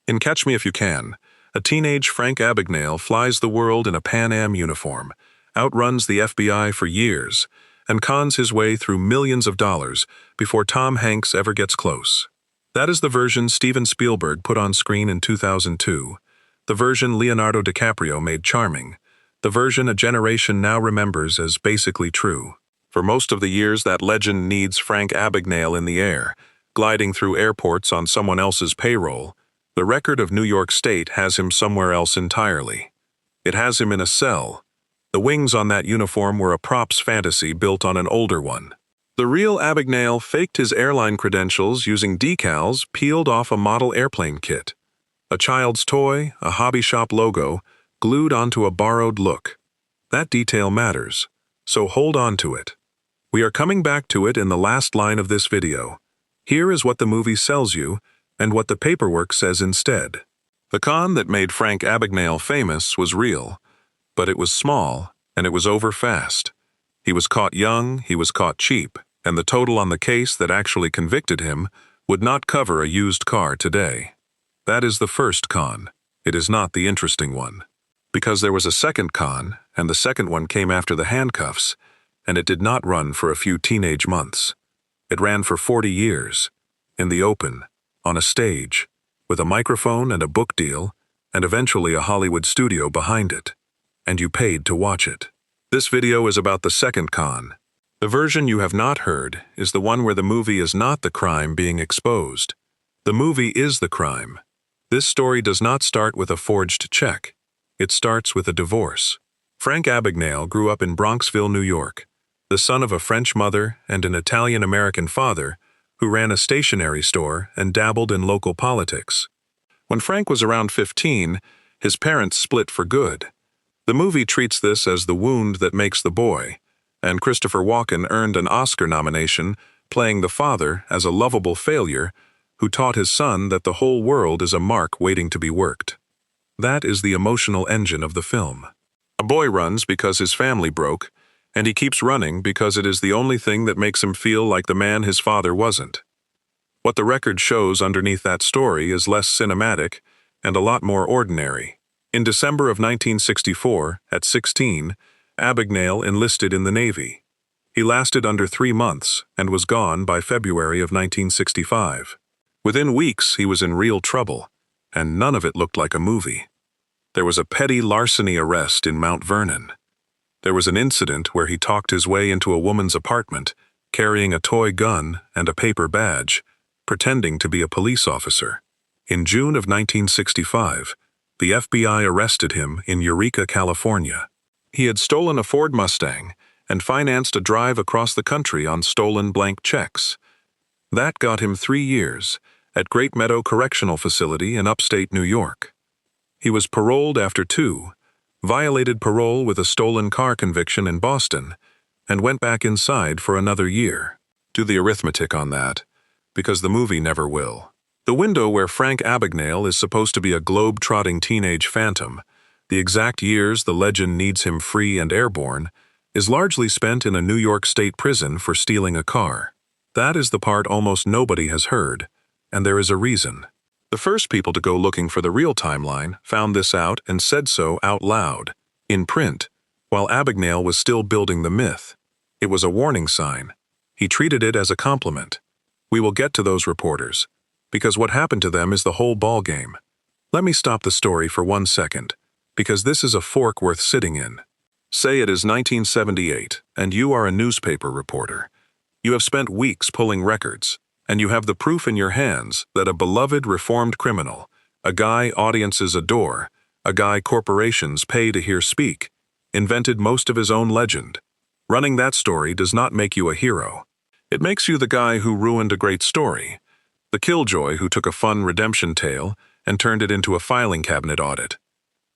In Catch Me If You Can, a teenage Frank Abagnale flies the world in a Pan Am uniform, outruns the FBI for years, and cons his way through millions of dollars before Tom Hanks ever gets close. That is the version Steven Spielberg put on screen in 2002, the version Leonardo DiCaprio made charming, the version a generation now remembers as basically true. For most of the years, that legend needs Frank Abagnale in the air, gliding through airports on someone else's payroll. The record of New York State has him somewhere else entirely. It has him in a cell. The wings on that uniform were a props fantasy built on an older one. The real Abagnale faked his airline credentials using decals peeled off a model airplane kit. A child's toy, a hobby shop logo, glued onto a borrowed look. That detail matters, so hold on to it. We are coming back to it in the last line of this video. Here is what the movie sells you, and what the paperwork says instead. The con that made Frank Abagnale famous was real, but it was small, and it was over fast. He was caught young, he was caught cheap, and the total on the case that actually convicted him would not cover a used car today. That is the first con. It is not the interesting one. Because there was a second con, and the second one came after the handcuffs, and it did not run for a few teenage months. It ran for 40 years, in the open, on a stage, with a microphone and a book deal, and eventually a Hollywood studio behind it. And you paid to watch it. This video is about the second con. The version you have not heard is the one where the movie is not the crime being exposed. The movie is the crime. This story does not start with a forged check. It starts with a divorce. Frank Abagnale grew up in Bronxville, New York, the son of a French mother and an Italian-American father who ran a stationery store and dabbled in local politics. When Frank was around 15, his parents split for good. The movie treats this as the wound that makes the boy, and Christopher Walken earned an Oscar nomination playing the father as a lovable failure who taught his son that the whole world is a mark waiting to be worked. That is the emotional engine of the film. A boy runs because his family broke, and he keeps running because it is the only thing that makes him feel like the man his father wasn't. What the record shows underneath that story is less cinematic and a lot more ordinary. In December of 1964, at 16, Abagnale enlisted in the Navy. He lasted under 3 months and was gone by February of 1965. Within weeks, he was in real trouble, and none of it looked like a movie. There was a petty larceny arrest in Mount Vernon. There was an incident where he talked his way into a woman's apartment, carrying a toy gun and a paper badge, pretending to be a police officer. In June of 1965, the FBI arrested him in Eureka, California. He had stolen a Ford Mustang and financed a drive across the country on stolen blank checks. That got him 3 years at Great Meadow Correctional Facility in upstate New York. He was paroled after 2, violated parole with a stolen car conviction in Boston, and went back inside for another year. Do the arithmetic on that, because the movie never will. The window where Frank Abagnale is supposed to be a globe-trotting teenage phantom, the exact years the legend needs him free and airborne, is largely spent in a New York State prison for stealing a car. That is the part almost nobody has heard, and there is a reason. The first people to go looking for the real timeline found this out and said so out loud, in print, while Abagnale was still building the myth. It was a warning sign. He treated it as a compliment. We will get to those reporters, because what happened to them is the whole ballgame. Let me stop the story for 1 second, because this is a fork worth sitting in. Say it is 1978, and you are a newspaper reporter. You have spent weeks pulling records, and you have the proof in your hands that a beloved reformed criminal, a guy audiences adore, a guy corporations pay to hear speak, invented most of his own legend. Running that story does not make you a hero. It makes you the guy who ruined a great story, the killjoy who took a fun redemption tale and turned it into a filing cabinet audit.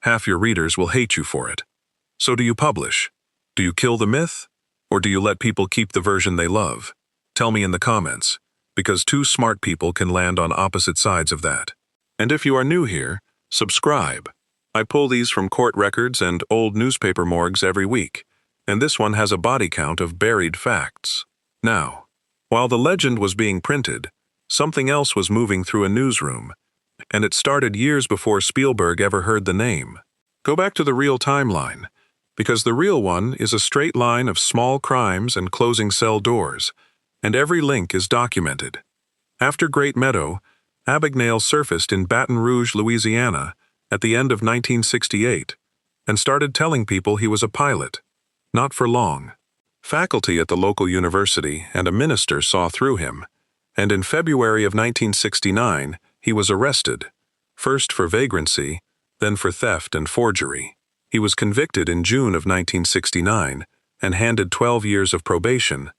Half your readers will hate you for it. So do you publish? Do you kill the myth? Or do you let people keep the version they love? Tell me in the comments, because 2 smart people can land on opposite sides of that. And if you are new here, subscribe. I pull these from court records and old newspaper morgues every week, and this one has a body count of buried facts. Now, while the legend was being printed, something else was moving through a newsroom, and it started years before Spielberg ever heard the name. Go back to the real timeline, because the real one is a straight line of small crimes and closing cell doors, and every link is documented. After Great Meadow, Abagnale surfaced in Baton Rouge, Louisiana, at the end of 1968, and started telling people he was a pilot. Not for long. Faculty at the local university and a minister saw through him, and in February of 1969, he was arrested, first for vagrancy, then for theft and forgery. He was convicted in June of 1969 and handed 12 years of probation,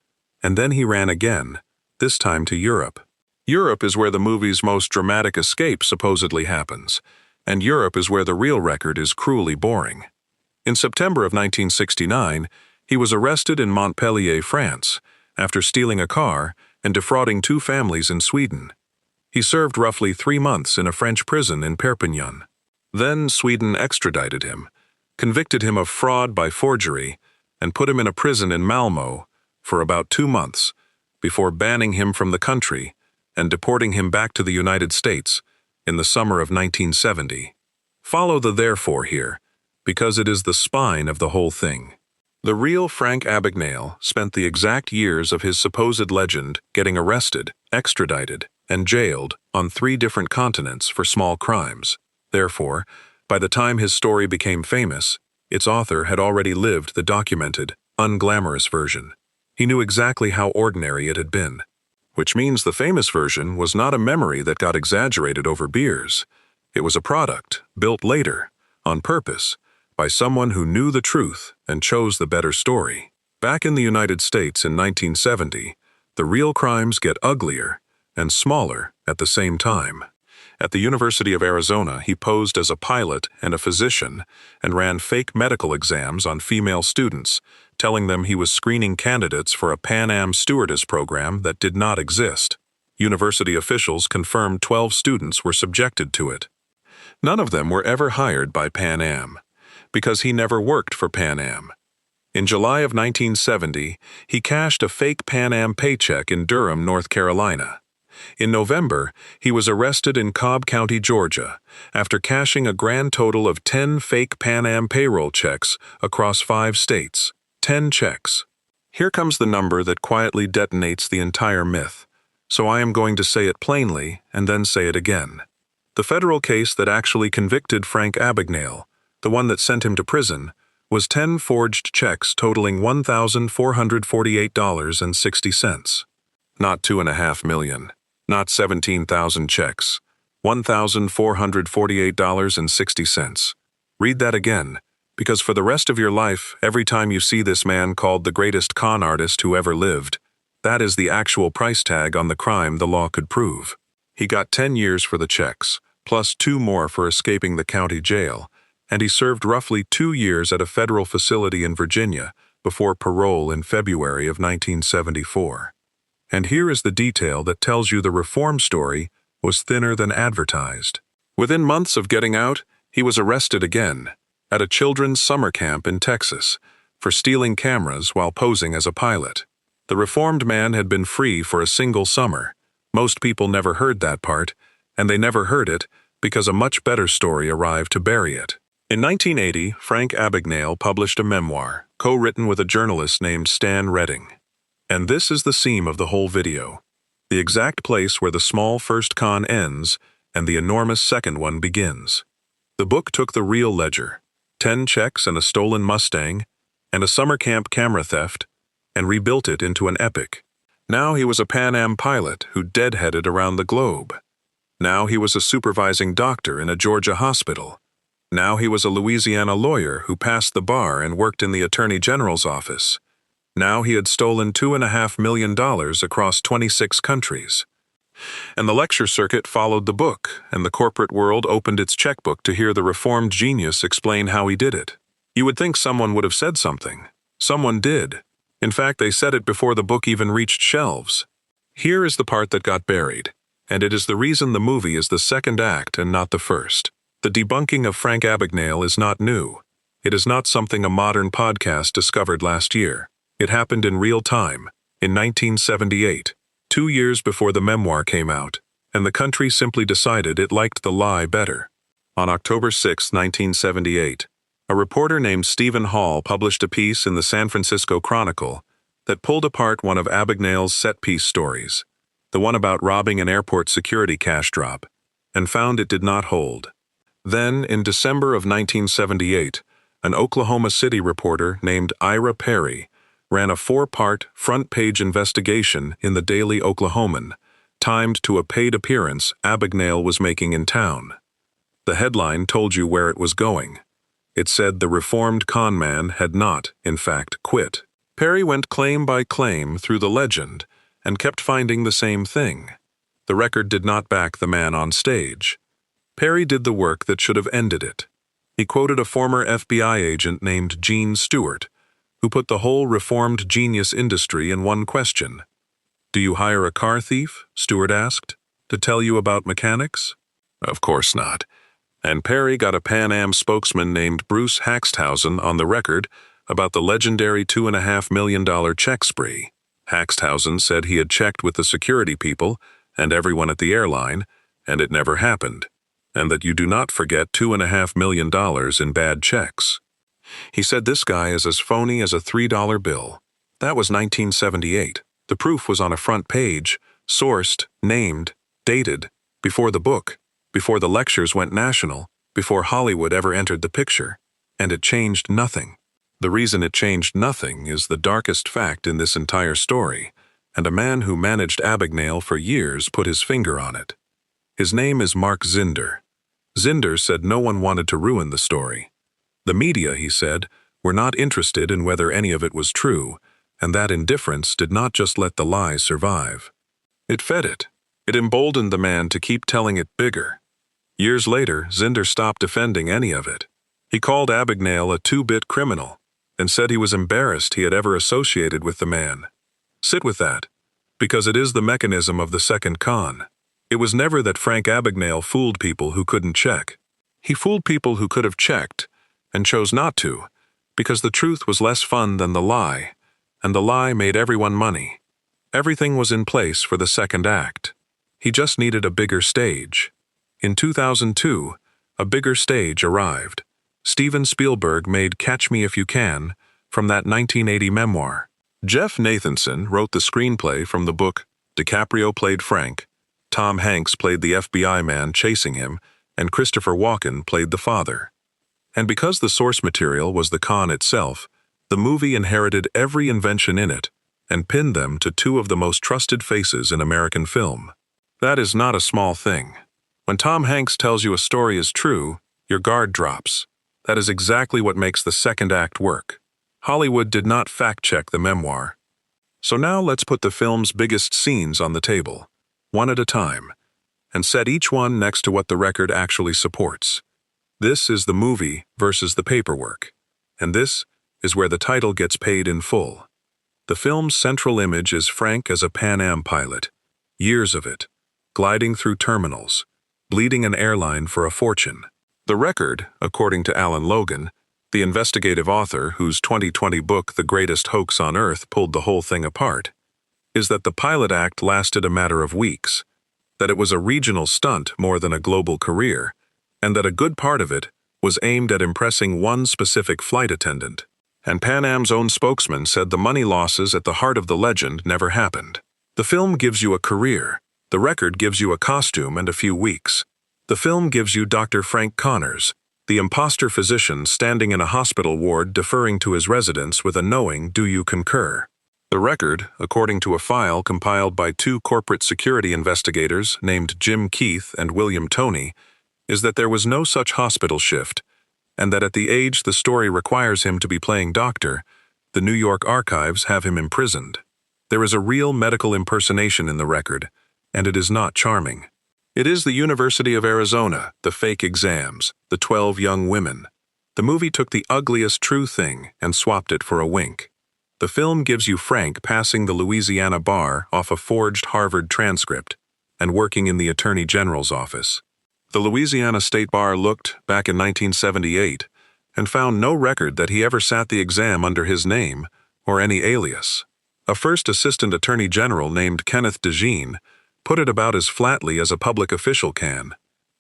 and then he ran again, this time to Europe. Europe is where the movie's most dramatic escape supposedly happens, and Europe is where the real record is cruelly boring. In September of 1969, he was arrested in Montpellier, France, after stealing a car and defrauding 2 families in Sweden. He served roughly 3 months in a French prison in Perpignan. Then Sweden extradited him, convicted him of fraud by forgery, and put him in a prison in Malmö for about 2 months, before banning him from the country and deporting him back to the United States in the summer of 1970. Follow the therefore here, because it is the spine of the whole thing. The real Frank Abagnale spent the exact years of his supposed legend getting arrested, extradited, and jailed on 3 different continents for small crimes. Therefore, by the time his story became famous, its author had already lived the documented, unglamorous version. He knew exactly how ordinary it had been, which means the famous version was not a memory that got exaggerated over beers. It was a product, built later, on purpose, by someone who knew the truth and chose the better story. Back in the United States in 1970, the real crimes get uglier and smaller at the same time. At the University of Arizona, he posed as a pilot and a physician and ran fake medical exams on female students, telling them he was screening candidates for a Pan Am stewardess program that did not exist. University officials confirmed 12 students were subjected to it. None of them were ever hired by Pan Am, because he never worked for Pan Am. In July of 1970, he cashed a fake Pan Am paycheck in Durham, North Carolina. In November, he was arrested in Cobb County, Georgia, after cashing a grand total of 10 fake Pan Am payroll checks across 5 states. 10 checks. Here comes the number that quietly detonates the entire myth, so I am going to say it plainly and then say it again. The federal case that actually convicted Frank Abagnale, the one that sent him to prison, was 10 forged checks totaling $1,448.60. Not $2.5 million. Not 17,000 checks. $1,448.60. Read that again, because for the rest of your life, every time you see this man called the greatest con artist who ever lived, that is the actual price tag on the crime the law could prove. He got 10 years for the checks, plus 2 more for escaping the county jail, and he served roughly 2 years at a federal facility in Virginia before parole in February of 1974. And here is the detail that tells you the reform story was thinner than advertised. Within months of getting out, he was arrested again, at a children's summer camp in Texas, for stealing cameras while posing as a pilot. The reformed man had been free for a single summer. Most people never heard that part, and they never heard it because a much better story arrived to bury it. In 1980, Frank Abagnale published a memoir, co-written with a journalist named Stan Redding. And this is the seam of the whole video, the exact place where the small first con ends and the enormous second one begins. The book took the real ledger, 10 checks and a stolen Mustang, and a summer camp camera theft, and rebuilt it into an epic. Now he was a Pan Am pilot who deadheaded around the globe. Now he was a supervising doctor in a Georgia hospital. Now he was a Louisiana lawyer who passed the bar and worked in the Attorney General's office. Now he had stolen $2.5 million across 26 countries. And the lecture circuit followed the book, and the corporate world opened its checkbook to hear the reformed genius explain how he did it. You would think someone would have said something. Someone did. In fact, they said it before the book even reached shelves. Here is the part that got buried, and it is the reason the movie is the second act and not the first. The debunking of Frank Abagnale is not new. It is not something a modern podcast discovered last year. It happened in real time, in 1978, 2 years before the memoir came out, and the country simply decided it liked the lie better. On October 6, 1978, a reporter named Stephen Hall published a piece in the San Francisco Chronicle that pulled apart one of Abagnale's set-piece stories, the one about robbing an airport security cash drop, and found it did not hold. Then, in December of 1978, an Oklahoma City reporter named Ira Perry ran a 4-part, front-page investigation in the Daily Oklahoman, timed to a paid appearance Abagnale was making in town. The headline told you where it was going. It said the reformed con man had not, in fact, quit. Perry went claim by claim through the legend and kept finding the same thing. The record did not back the man on stage. Perry did the work that should have ended it. He quoted a former FBI agent named Gene Stewart, who put the whole reformed genius industry in one question. "Do you hire a car thief?" Stewart asked, "to tell you about mechanics?" Of course not. And Perry got a Pan Am spokesman named Bruce Haxthausen on the record about the legendary $2.5 million check spree. Haxthausen said he had checked with the security people and everyone at the airline, and it never happened, and that you do not forget $2.5 million in bad checks. He said this guy is as phony as a $3 bill. That was 1978. The proof was on a front page, sourced, named, dated, before the book, before the lectures went national, before Hollywood ever entered the picture, and it changed nothing. The reason it changed nothing is the darkest fact in this entire story, and a man who managed Abagnale for years put his finger on it. His name is Mark Zinder. Zinder said no one wanted to ruin the story. The media, he said, were not interested in whether any of it was true, and that indifference did not just let the lie survive. It fed it. It emboldened the man to keep telling it bigger. Years later, Zinder stopped defending any of it. He called Abagnale a two-bit criminal and said he was embarrassed he had ever associated with the man. Sit with that, because it is the mechanism of the second con. It was never that Frank Abagnale fooled people who couldn't check. He fooled people who could have checked and chose not to, because the truth was less fun than the lie, and the lie made everyone money. Everything was in place for the second act. He just needed a bigger stage. In 2002, a bigger stage arrived. Steven Spielberg made Catch Me If You Can from that 1980 memoir. Jeff Nathanson wrote the screenplay from the book. DiCaprio played Frank, Tom Hanks played the FBI man chasing him, and Christopher Walken played the father. And because the source material was the con itself, the movie inherited every invention in it and pinned them to two of the most trusted faces in American film. That is not a small thing. When Tom Hanks tells you a story is true, your guard drops. That is exactly what makes the second act work. Hollywood did not fact-check the memoir. So now let's put the film's biggest scenes on the table, one at a time, and set each one next to what the record actually supports. This is the movie versus the paperwork, and this is where the title gets paid in full. The film's central image is Frank as a Pan Am pilot, years of it, gliding through terminals, bleeding an airline for a fortune. The record, according to Alan Logan, the investigative author whose 2020 book The Greatest Hoax on Earth pulled the whole thing apart, is that the pilot act lasted a matter of weeks, that it was a regional stunt more than a global career, and that a good part of it was aimed at impressing one specific flight attendant. And Pan Am's own spokesman said the money losses at the heart of the legend never happened. The film gives you a career. The record gives you a costume and a few weeks. The film gives you Dr. Frank Connors, the imposter physician standing in a hospital ward deferring to his residents with a knowing "Do you concur?" The record, according to a file compiled by two corporate security investigators named Jim Keith and William Toney, is that there was no such hospital shift, and that at the age the story requires him to be playing doctor, the New York archives have him imprisoned. There is a real medical impersonation in the record, and it is not charming. It is the University of Arizona, the fake exams, the 12 young women. The movie took the ugliest true thing and swapped it for a wink. The film gives you Frank passing the Louisiana bar off a forged Harvard transcript and working in the Attorney General's office. The Louisiana State Bar looked, back in 1978, and found no record that he ever sat the exam under his name or any alias. A first assistant attorney general named Kenneth DeJean put it about as flatly as a public official can.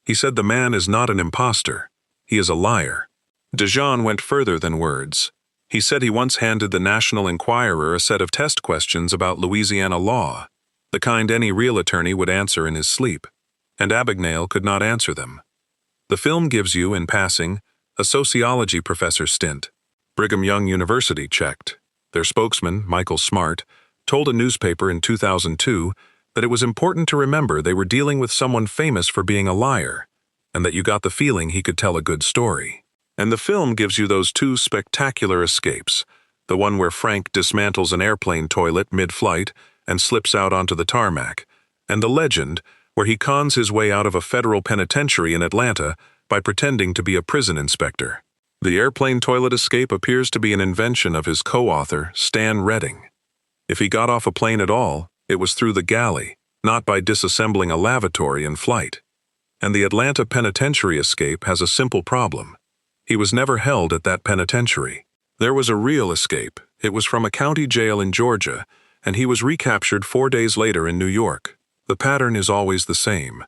He said the man is not an imposter. He is a liar. DeJean went further than words. He said he once handed the National Enquirer a set of test questions about Louisiana law, the kind any real attorney would answer in his sleep, and Abagnale could not answer them. The film gives you, in passing, a sociology professor's stint. Brigham Young University checked. Their spokesman, Michael Smart, told a newspaper in 2002 that it was important to remember they were dealing with someone famous for being a liar, and that you got the feeling he could tell a good story. And the film gives you those two spectacular escapes, the one where Frank dismantles an airplane toilet mid-flight and slips out onto the tarmac, and the legend where he cons his way out of a federal penitentiary in Atlanta by pretending to be a prison inspector. The airplane toilet escape appears to be an invention of his co-author, Stan Redding. If he got off a plane at all, it was through the galley, not by disassembling a lavatory in flight. And the Atlanta penitentiary escape has a simple problem. He was never held at that penitentiary. There was a real escape. It was from a county jail in Georgia, and he was recaptured 4 days later in New York. The pattern is always the same.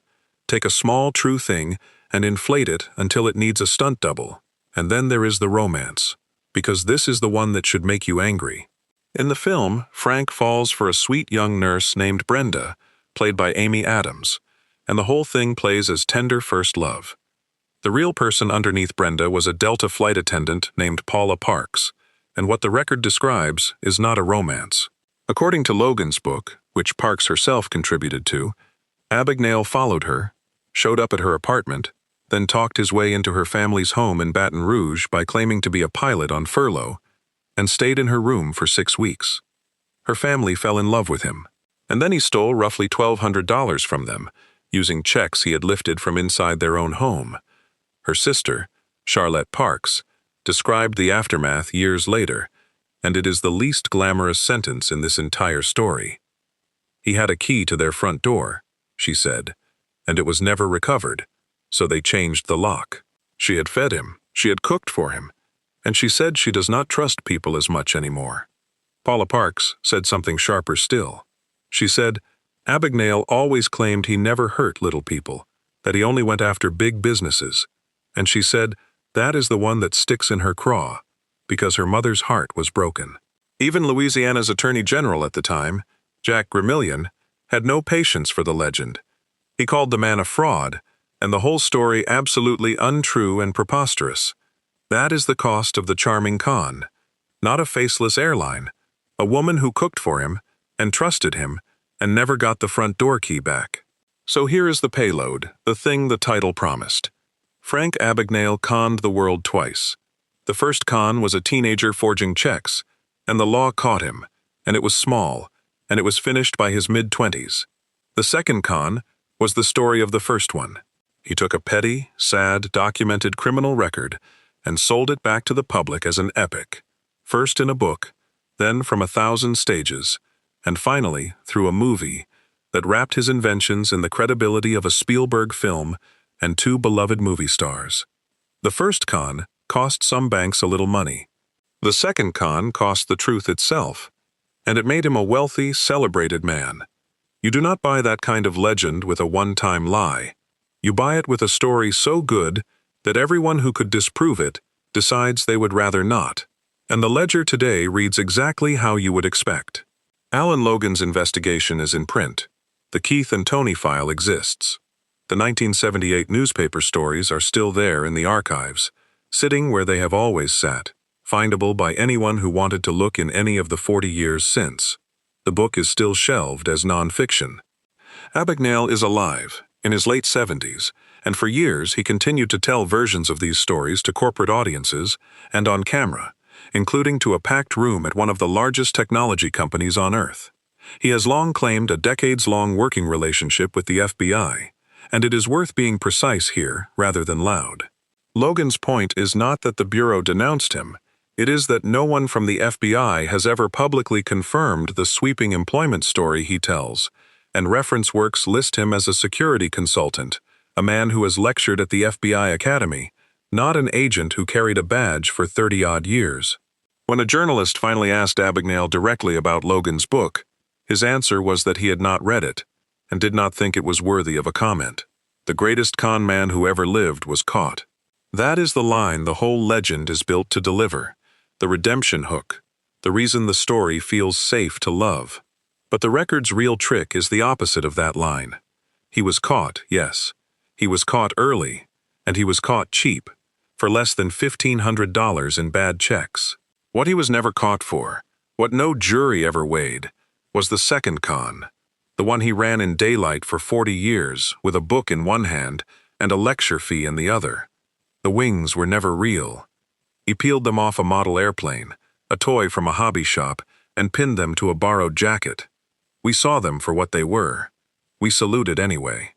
Take a small, true thing and inflate it until it needs a stunt double. And then there is the romance, because this is the one that should make you angry. In the film, Frank falls for a sweet young nurse named Brenda, played by Amy Adams, and the whole thing plays as tender first love. The real person underneath Brenda was a Delta flight attendant named Paula Parks, and what the record describes is not a romance. According to Logan's book, which Parks herself contributed to, Abagnale followed her, showed up at her apartment, then talked his way into her family's home in Baton Rouge by claiming to be a pilot on furlough, and stayed in her room for 6 weeks. Her family fell in love with him, and then he stole roughly $1,200 from them, using checks he had lifted from inside their own home. Her sister, Charlette Parks, described the aftermath years later, and it is the least glamorous sentence in this entire story. He had a key to their front door, she said, and it was never recovered, so they changed the lock. She had fed him, she had cooked for him, and she said she does not trust people as much anymore. Paula Parks said something sharper still. She said, Abagnale always claimed he never hurt little people, that he only went after big businesses, and she said that is the one that sticks in her craw, because her mother's heart was broken. Even Louisiana's Attorney General at the time, Jack Gremillion, had no patience for the legend. He called the man a fraud, and the whole story absolutely untrue and preposterous. That is the cost of the charming con. Not a faceless airline, a woman who cooked for him and trusted him and never got the front door key back. So here is the payload, the thing the title promised. Frank Abagnale conned the world twice. The first con was a teenager forging checks, and the law caught him, and it was small, and it was finished by his mid-20s. The second con was the story of the first one. He took a petty, sad, documented criminal record and sold it back to the public as an epic, first in a book, then from 1,000 stages, and finally through a movie that wrapped his inventions in the credibility of a Spielberg film and 2 beloved movie stars. The first con cost some banks a little money. The second con cost the truth itself, and it made him a wealthy, celebrated man. You do not buy that kind of legend with a one-time lie. You buy it with a story so good that everyone who could disprove it decides they would rather not. And the ledger today reads exactly how you would expect. Alan Logan's investigation is in print. The Keith and Toney file exists. The 1978 newspaper stories are still there in the archives, sitting where they have always sat, findable by anyone who wanted to look in any of the 40 years since. The book is still shelved as nonfiction. Abagnale is alive, in his late 70s, and for years he continued to tell versions of these stories to corporate audiences and on camera, including to a packed room at one of the largest technology companies on Earth. He has long claimed a decades-long working relationship with the FBI, and it is worth being precise here rather than loud. Logan's point is not that the Bureau denounced him, it is that no one from the FBI has ever publicly confirmed the sweeping employment story he tells, and reference works list him as a security consultant, a man who has lectured at the FBI Academy, not an agent who carried a badge for 30-odd years. When a journalist finally asked Abagnale directly about Logan's book, his answer was that he had not read it, and did not think it was worthy of a comment. The greatest con man who ever lived was caught. That is the line the whole legend is built to deliver, the redemption hook, the reason the story feels safe to love. But the record's real trick is the opposite of that line. He was caught, yes. He was caught early, and he was caught cheap, for less than $1,500 in bad checks. What he was never caught for, what no jury ever weighed, was the second con, the one he ran in daylight for 40 years, with a book in one hand and a lecture fee in the other. The wings were never real. He peeled them off a model airplane, a toy from a hobby shop, and pinned them to a borrowed jacket. We saw them for what they were. We saluted anyway.